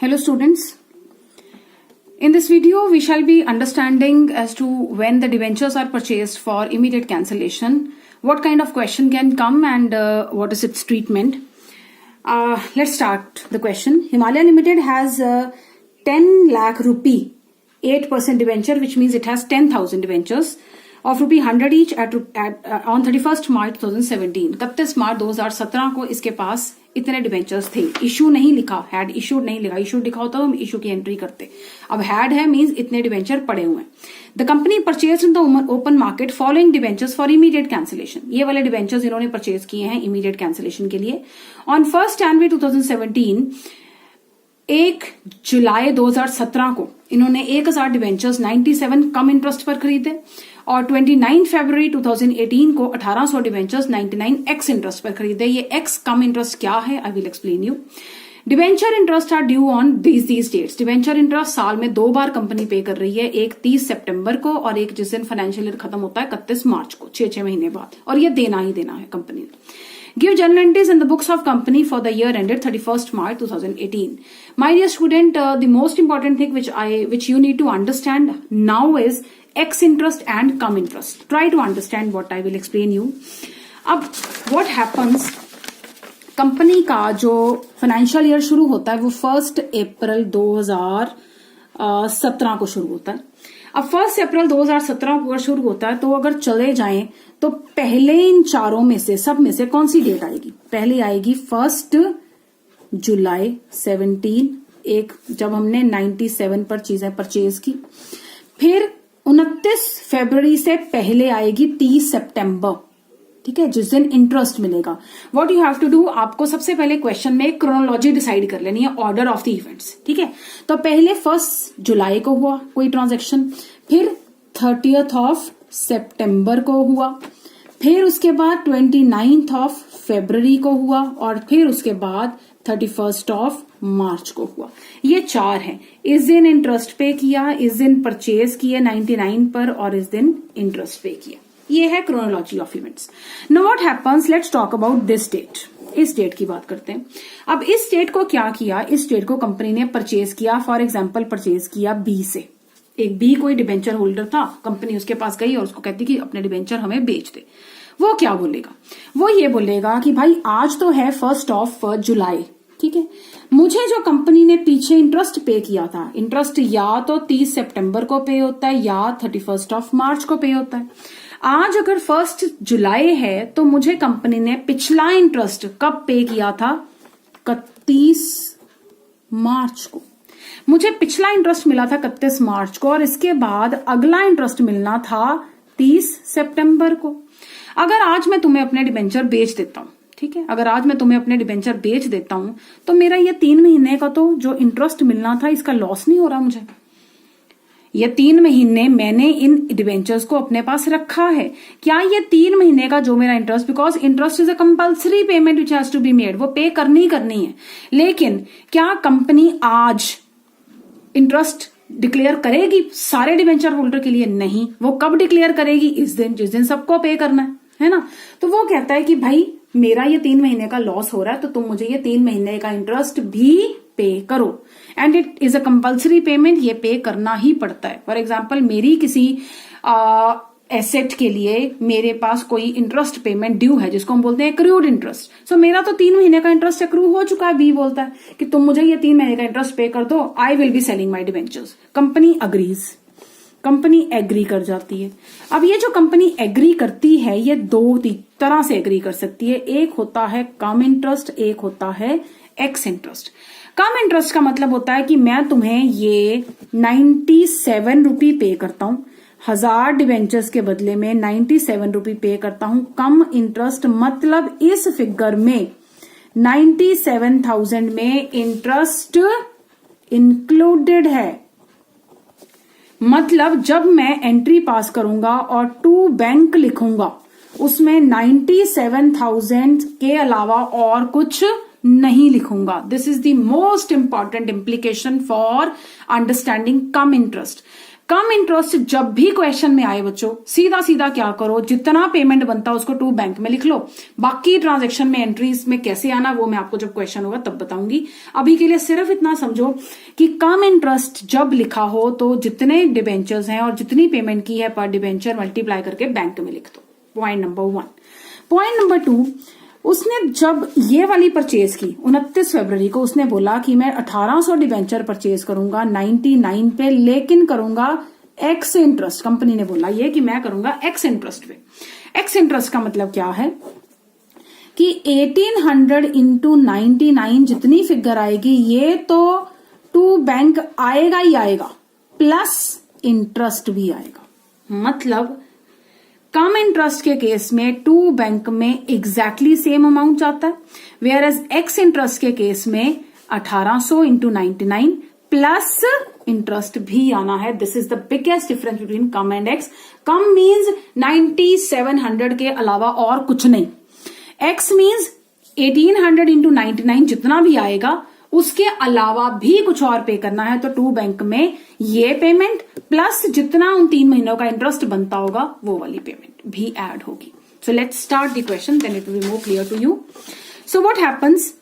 Hello students. In this video, we shall be understanding as to when the debentures are purchased for immediate cancellation, what kind of question can come and what is its treatment. Let's start the question. Himalaya Limited has 10 lakh rupee 8% debenture, which means it has 10,000 debentures of rupee 100 each on 31st March 2017. 31 मार्च 2017 को इसके पास इतने debentures थे. Issue नहीं लिखा, had issued नहीं लिखा. Issued लिखा होता तो हम इशू की एंट्री करते. अब हैड है मींस इतने डिबेंचर पड़े हुए हैं. The company purchase in the open market following debentures for immediate cancellation. ये वाले डिबेंचर्स इन्होंने परचेज किए हैं इमीडिएट कैंसिलेशन के लिए. ऑन 1 जनवरी 2017 1 जुलाई 2017 को इन्होंने 1000 डिबेंचर्स 97 कम इंटरेस्ट पर खरीदे और 29 फरवरी 2018 को 1800 डिबेंचर्स 99 एक्स इंटरेस्ट पर खरीदे. ये एक्स कम इंटरेस्ट क्या है, I will explain you. Debenture interest are due on these dates. Debenture interest साल में 2 बार कंपनी पे कर रही है, एक 30 सितंबर को और एक जिस दिन फाइनेंशियल ईयर खत्म होता है 31 मार्च को, 6 महीने बाद. और ये देना ही देना है कंपनी ने. Give journal entries in the books of company for the year ended 31st March 2018. My dear student, the most important thing which you need to understand now is X interest and cum interest. Try to understand what I will explain you. अब what happens, company का जो financial year शुरू होता है वो 1 अप्रैल 2017 को शुरू होता है. अब 1 अप्रैल 2017 को अगर शुरू होता है तो अगर चले जाएं तो पहले इन चारों में से सब में से कौन सी डेट आएगी? पहले आएगी 1 जुलाई 17, एक जब हमने 97 पर चीजें परचेज की. फिर 29 फरवरी से पहले आएगी 30 सितंबर, ठीक है, जिस दिन इंटरेस्ट मिलेगा. What you have to do, आपको सबसे पहले क्वेश्चन में क्रोनोलॉजी डिसाइड कर लेनी है, ऑर्डर ऑफ द इवेंट्स, ठीक है. तो पहले 1 जुलाई को हुआ कोई ट्रांजैक्शन, फिर 30 सितंबर को हुआ, फिर उसके बाद 29 फरवरी को हुआ और फिर उसके बाद 31 मार्च को हुआ. ये 4 हैं. इस दिन इंटरेस्ट पे किया, इस दिन परचेज किए 99 पर और इस दिन इंटरेस्ट पे किया. ये है chronology of events. Now what happens, let's talk about this date. इस डेट की बात करते हैं. अब इस डेट को क्या किया, इस डेट को कंपनी ने परचेज किया. फॉर एग्जाम्पल परचेज किया बी से. एक बी कोई डिबेंचर होल्डर था, कंपनी उसके पास गई और उसको कहती कि अपने डिबेंचर हमें बेच दे. वो क्या बोलेगा, वो ये बोलेगा कि भाई आज तो है 1 जुलाई, ठीक है, मुझे जो कंपनी ने पीछे इंटरेस्ट पे किया था, इंटरेस्ट या तो 30 सितंबर को पे होता है या 31 मार्च को पे होता है. आज अगर 1 जुलाई है तो मुझे कंपनी ने पिछला इंटरेस्ट कब पे किया था? 31 मार्च को. मुझे पिछला इंटरेस्ट मिला था 31 मार्च को और इसके बाद अगला इंटरेस्ट मिलना था 30 सितंबर को. अगर आज मैं तुम्हें अपने डिबेंचर बेच देता हूं, ठीक है, अगर आज मैं तुम्हें अपने डिबेंचर बेच देता हूं तो मेरा ये 3 महीने का तो जो इंटरेस्ट मिलना था इसका लॉस नहीं हो रहा मुझे. ये 3 महीने मैंने इन डिबेंचर्स को अपने पास रखा है. क्या ये 3 महीने का जो मेरा interest, because interest is a compulsory payment which has to be made, वो पे करनी है. लेकिन क्या कंपनी आज इंटरेस्ट डिक्लेयर करेगी सारे डिबेंचर होल्डर के लिए? नहीं. वो कब डिक्लेयर करेगी? इस दिन जिस दिन सबको पे करना है ना. तो वो कहता है कि भाई मेरा ये 3 महीने का लॉस हो रहा है तो तुम मुझे ये 3 महीने का इंटरेस्ट भी पे करो. And it is a compulsory payment, ये पे करना ही पड़ता है. फॉर एग्जाम्पल मेरी किसी एसेट के लिए मेरे पास कोई इंटरेस्ट पेमेंट ड्यू है जिसको हम बोलते हैं एक्रूड इंटरेस्ट. सो मेरा तो 3 महीने का इंटरेस्ट एक्रू हो चुका है. बी बोलता है कि तुम मुझे ये 3 महीने का इंटरेस्ट पे कर दो, I will be selling my debentures. Company agrees, company agree कर जाती है. अब ये जो कंपनी एग्री करती है ये 2 तरह से एग्री कर सकती है. एक होता है कम इंटरेस्ट, एक होता है एक्स इंटरेस्ट. कम इंटरेस्ट का मतलब होता है कि मैं तुम्हें ये 97 रुपी पे करता हूं, 1000 डिबेंचर्स के बदले में 97 रुपी पे करता हूं. कम इंटरेस्ट मतलब इस फिगर में 97,000 में इंटरेस्ट इंक्लूडेड है. मतलब जब मैं एंट्री पास करूंगा और टू बैंक लिखूंगा उसमें 97,000 के अलावा और कुछ नहीं लिखूंगा. This is the most important implication for understanding come interest. Come interest जब भी क्वेश्चन में आए बच्चों, सीधा सीधा क्या करो, जितना पेमेंट बनता है उसको टू बैंक में लिख लो। बाकी ट्रांजैक्शन में एंट्रीज में कैसे आना वो मैं आपको जब क्वेश्चन होगा तब बताऊंगी। अभी के लिए सिर्फ इतना समझो कि कम इंटरेस्ट जब लिखा हो तो जितने डिबेंचर्स हैं और जितनी पेमेंट की है पर डिबेंचर मल्टीप्लाई करके बैंक में लिख दो। Point number 1। पॉइंट नंबर 2, उसने जब ये वाली परचेज की 29 फरवरी को, उसने बोला कि मैं 1800 डिबेंचर परचेज करूंगा 99 पे, लेकिन करूंगा एक्स इंटरेस्ट। कंपनी ने बोला ये कि मैं करूंगा एक्स इंटरेस्ट पे। एक्स इंटरेस्ट का मतलब क्या है कि 1800 इंटू 99 जितनी फिगर आएगी ये तो टू बैंक आएगा ही आएगा, प्लस इंटरेस्ट भी आएगा। मतलब कम इंटरेस्ट के केस में टू बैंक में एग्जैक्टली सेम अमाउंट जाता है, वेयर एज एक्स इंटरेस्ट के केस में 1800 इंटू 99 प्लस इंटरेस्ट भी आना है। This is the biggest difference between come and x. Come means 9700 के अलावा और कुछ नहीं। एक्स मीन्स 1800 इंटू 99 जितना भी आएगा उसके अलावा भी कुछ और पे करना है, तो टू बैंक में ये पेमेंट प्लस जितना उन 3 महीनों का इंटरेस्ट बनता होगा वो वाली पेमेंट भी ऐड होगी। So let's start the question, then it will be more clear to you. So what happens,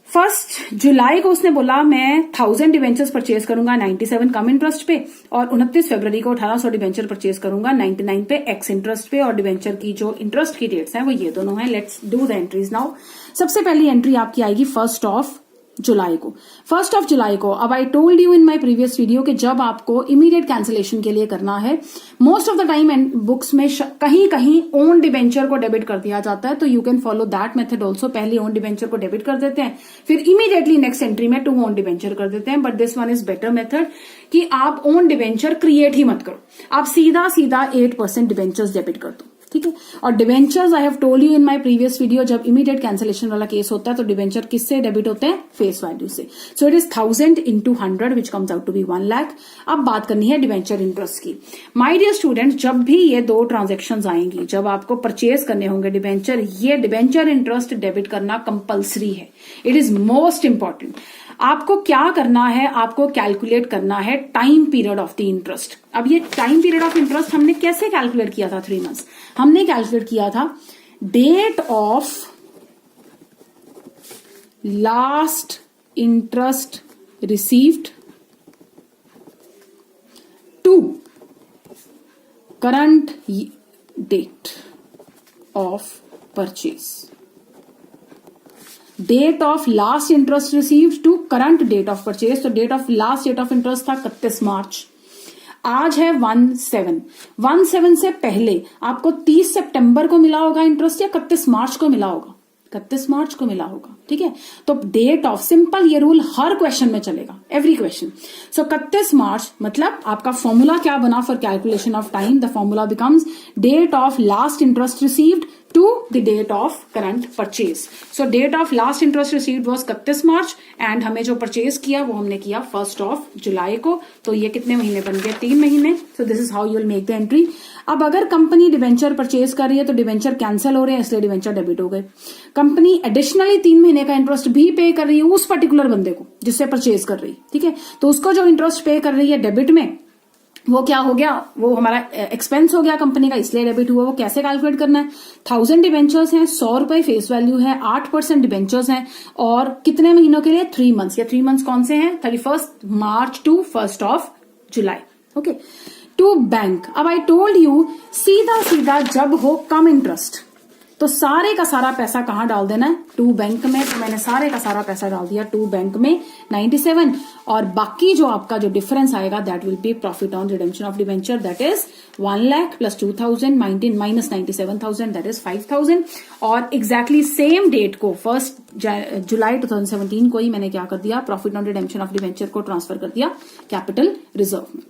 1 जुलाई को उसने बोला मैं 1000 डिवेंचर्स परचेज करूंगा 97 कम इंटरेस्ट पे, और 29 फरवरी को 1800 डिवेंचर परचेज करूंगा 99 पे एक्स इंटरेस्ट पे, और डिवेंचर की जो इंटरेस्ट की डेट्स हैं वो ये दोनों हैं। Let's do the entries now. सबसे पहली एंट्री आपकी आएगी 1 जुलाई को। 1 जुलाई को, अब I told you in my previous video कि जब आपको इमीडिएट कैंसिलेशन के लिए करना है, most of the time books में कहीं कहीं ओन डिबेंचर को डेबिट कर दिया जाता है, तो you can follow that method also. पहले ओन डिबेंचर को डेबिट कर देते हैं, फिर इमीडिएटली नेक्स्ट एंट्री में टू ओन डिबेंचर कर देते हैं। But this one is better method कि आप ओन डिबेंचर क्रिएट ही मत करो, आप सीधा सीधा 8% डिबेंचर्स डेबिट कर दो, ठीक है। और debentures I have told you in my previous video, जब इमीडिएट कैंसिलेशन वाला केस होता है तो डिबेंचर किससे डेबिट होते हैं, फेस वैल्यू से। So it is 1000 into 100 which comes out to be 1 lakh. अब बात करनी है डिबेंचर इंटरेस्ट की। माय डियर स्टूडेंट, जब भी ये दो ट्रांजेक्शन आएंगी, जब आपको परचेज करने होंगे डिबेंचर, ये डिबेंचर इंटरेस्ट डेबिट करना कंपल्सरी है। It is most important. आपको क्या करना है, आपको कैलकुलेट करना है time period of the interest. अब ये टाइम पीरियड ऑफ इंटरेस्ट हमने कैसे कैलकुलेट किया था, 3 मंथ्स। हमने कैलकुलेट किया था date of last interest received to current date of purchase. Date of last interest received to current date of purchase. तो date of last date of interest था 31 मार्च, आज है 1/7 से पहले आपको 30 सितंबर को मिला होगा इंटरेस्ट या 31 मार्च को मिला होगा, 31 मार्च को मिला होगा, ठीक है। तो डेट ऑफ, सिंपल ये रूल हर क्वेश्चन में चलेगा, एवरी क्वेश्चन। सो 31 मार्च मतलब आपका फॉर्मूला क्या बना for calculation of time, the formula becomes date of last interest received to the date of current purchase. So date of last interest received was 31 March and हमें जो purchase किया वो हमने किया 1 जुलाई को। तो ये कितने महीने बन गए, 3 महीने। So this is how you will make the entry. अब अगर कंपनी डिवेंचर परचेज कर रही है तो डिवेंचर कैंसिल हो रहे हैं, इसलिए डिवेंचर डेबिट हो गए। कंपनी एडिशनली 3 महीने का इंटरेस्ट भी पे कर रही है उस पर्टिकुलर बंदे को जिससे परचेज कर रही है, ठीक है। तो उसको जो इंटरेस्ट पे कर रही है डेबिट में, वो क्या हो गया, वो हमारा एक्सपेंस हो गया कंपनी का, इसलिए डेबिट हुआ। वो कैसे कैलकुलेट करना है, 1000 डिबेंचर्स हैं, 100 रुपए फेस वैल्यू है, 8% डिबेंचर्स हैं, और कितने महीनों के लिए, 3 मंथ्स। या 3 मंथ्स कौन से हैं, 31 March to 1 July, okay. To bank, अब आई टोल्ड यू सीधा सीधा जब हो कम इंटरेस्ट तो सारे का सारा पैसा कहां डाल देना है, टू बैंक में। तो मैंने सारे का सारा पैसा डाल दिया टू बैंक में 97, और बाकी जो आपका जो डिफरेंस आएगा that will be profit on redemption of debenture, that is 1 lakh plus 2000 minus 97,000 that is 5000। और एग्जैक्टली सेम डेट को 1 जुलाई 2017 को ही मैंने क्या कर दिया, profit on redemption of debenture को ट्रांसफर कर दिया कैपिटल रिजर्व में।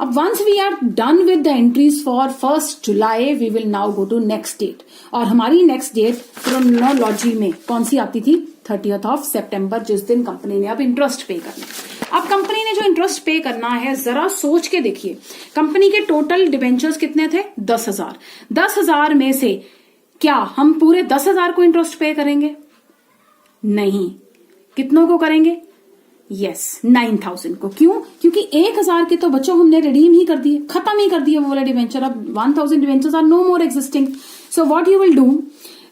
अब once we are done with the entries for 1 July we will now go to next date. और हमारी नेक्स्ट डेट क्रोनोलॉजी में कौन सी आती थी, 30 सितंबर, जिस दिन कंपनी ने अब इंटरेस्ट पे करना। अब कंपनी ने जो इंटरेस्ट पे करना है जरा सोच के देखिए, कंपनी के टोटल डिबेंचर्स कितने थे, 10,000। 10,000 में से क्या हम पूरे 10,000 को इंटरेस्ट पे करेंगे, नहीं। कितनों को करेंगे, यस 9,000 को। क्यों? क्योंकि 1,000 के तो बच्चों हमने रिडीम ही कर दिए, खत्म ही कर दिए वो वाले डिवेंचर। अब 1,000 debentures are no more existing. So what you will do,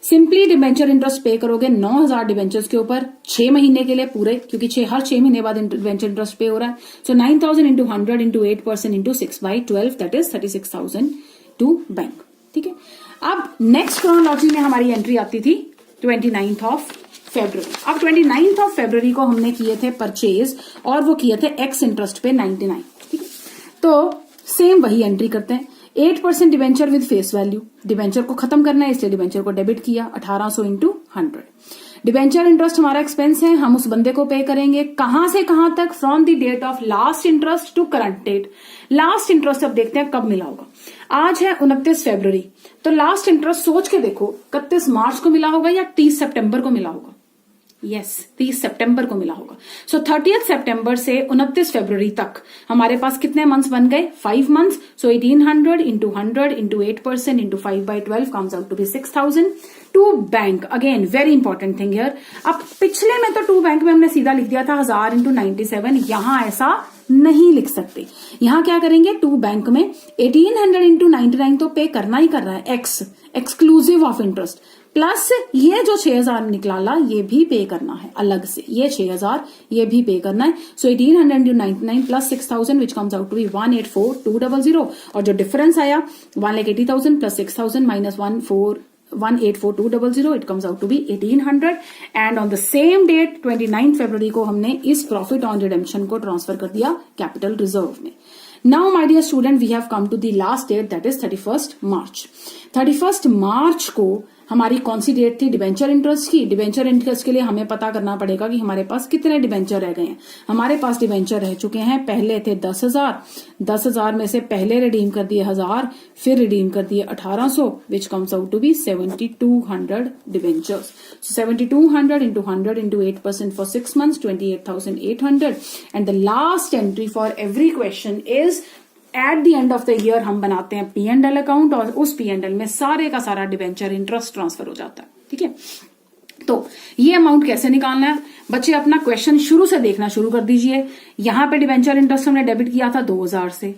simply debenture interest pay करोगे 9,000 डिवेंचर्स के ऊपर 6 महीने के लिए पूरे, क्योंकि हर 6 महीने बाद डिवेंचर इंटरेस्ट पे हो रहा है। So 9,000 into 100 into 8% into 6/12 that is 36,000 to bank. ठीक है। अब नेक्स्ट क्रोनोलॉजी में हमारी एंट्री आती थी 29th ऑफ फेब्रुवरी। अब 29th ऑफ फेब्रुवरी को हमने किए थे परचेज और वो किए थे एक्स इंटरेस्ट पे 99। ठीक है। तो सेम वही एंट्री करते हैं। 8% debenture with face value, debenture को खत्म करना है इसलिए डिवेंचर को डेबिट किया 1800 इंटू 100। डिवेंचर इंटरेस्ट हमारा एक्सपेंस है, हम उस बंदे को पे करेंगे कहां से कहां तक, from the date of last interest to current date. Last interest अब देखते हैं कब मिला होगा। आज है 29 फरवरी, तो लास्ट इंटरेस्ट सोच के देखो 31 मार्च को मिला होगा या 30 सितंबर को मिला होगा। यस 30 सितंबर को मिला होगा। सो 30 सितंबर से 29 फरवरी तक हमारे पास कितने मंथ्स बन गए, 5 months. So 1800 into 100 into 8% into 5/12 comes out to be 6,000 to bank. Again very important thing here, अब पिछले में तो टू बैंक में हमने सीधा लिख दिया था 1000 इंटू 97, यहां ऐसा नहीं लिख सकते। यहां क्या करेंगे, टू बैंक में 1800 इंटू 99 तो पे करना ही कर रहा है, x exclusive of interest, plus ये जो 6,000 निकाला ये भी पे करना है अलग से, ये 6,000 ये भी पे करना है। So 1800 into 99 plus 6,000 which comes out to be 184,200, और जो डिफरेंस आया 1,80,000 plus 6,000 minus 184,200, it comes out to be 1,800। And on the same date 29 फरवरी को हमने इस प्रॉफिट ऑन रिडेम्पशन को ट्रांसफर कर दिया कैपिटल रिजर्व में। Now my dear student, we have come to the last date that is 31st March. 31st मार्च को हमारी कौन सी डेट थी, डिवेंचर इंटरेस्ट की। डिवेंचर इंटरेस्ट के लिए हमें पता करना पड़ेगा कि हमारे पास कितने डिवेंचर रह गए हैं। हमारे पास डिवेंचर रह चुके हैं, पहले थे 10,000, 10,000 में से पहले रिडीम कर दिए 1000, फिर रिडीम कर दिए 1800 which comes out to be 7,200 debentures. 7,200 into 100 into 8% for 6 months 28,800। And the last entry for every question is at the end of the year हम बनाते हैं P&L अकाउंट, और उस P&L में सारे का सारा डिवेंचर इंटरेस्ट ट्रांसफर हो जाता है। ठीक है। तो ये अमाउंट कैसे निकालना है बच्चे, अपना क्वेश्चन शुरू से देखना शुरू कर दीजिए। यहां पे डिवेंचर इंटरेस्ट हमने डेबिट किया था 2,000 से,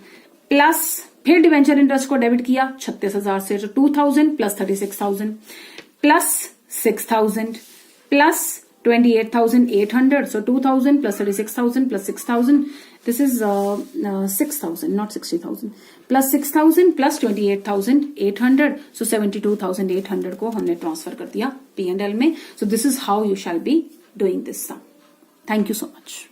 प्लस फिर डिवेंचर इंटरेस्ट को डेबिट किया 36,000 से, तो 2,000 plus 36,000 plus 6,000 plus 28,800, so 2,000 plus 36,000 plus 6,000, this is 6,000 not 60,000, plus 6,000 plus 28,800, so 72,800 को हमने ट्रांसफर कर दिया P&L में। So this is how you shall be doing this sum. Thank you so much.